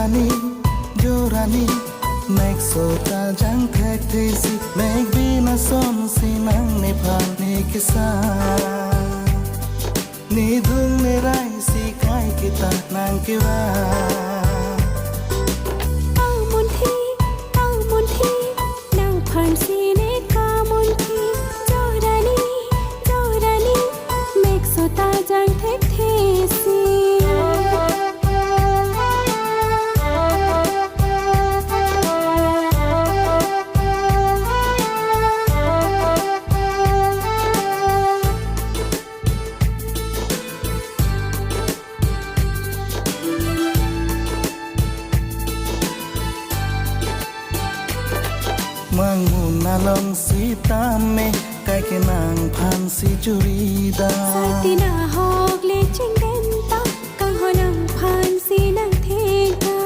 Jorani, Jorani, make so ta jang thek thesi, make bina son sinang ne phan ne kisa. Ni dung ne rai si kai kita nang kiwa. Nang phan si ne ka mun thi. Jorani, Jorani, make so ta jang thek thesi. Mang mun na long si tame kai ke nang phan si churida. Sa tina hok le ching den ta kang ho nang phan si nang thega.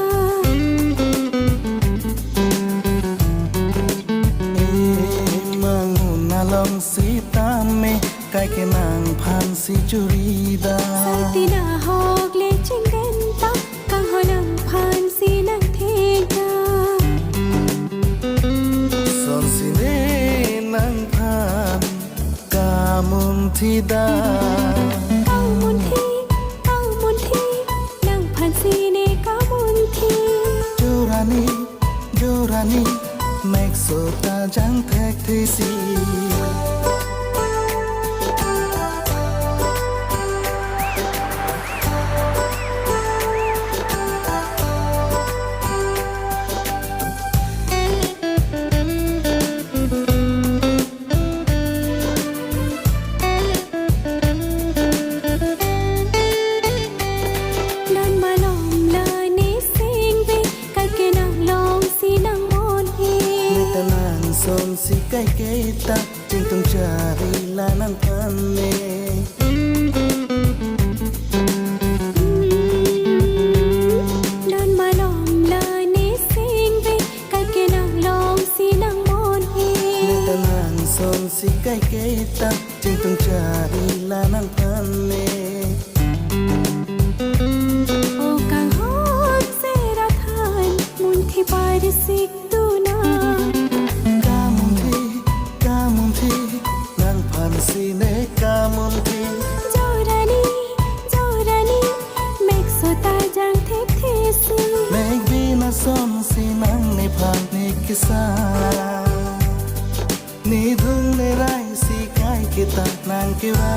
Mang mun na long si tame kai ke nang phan si churida. Sa tina hok le ching den ta kang ho nang phan si nang thega. Son si ne nang phan kamun thida. Kau mun thi, nang phan si ne ka mun thi. Jorani, Jorani, make so ta jang thek thesi. Son si kai kai ta ching tung chari la nang phan ne. Nan ma lom la ni sing ve kai ke nang long si nang mon he. Ta nang son si kai kai ta ching tung chari la nang phan ne. O kang hon se ra than mun thi pai sik tu na. Si ne kamun thi. Jorani, Jorani, make so ta jang thek thesi. Make bina son si nang ne phan ne kisa. Ni dung ne rai si kai kita nang kiwa.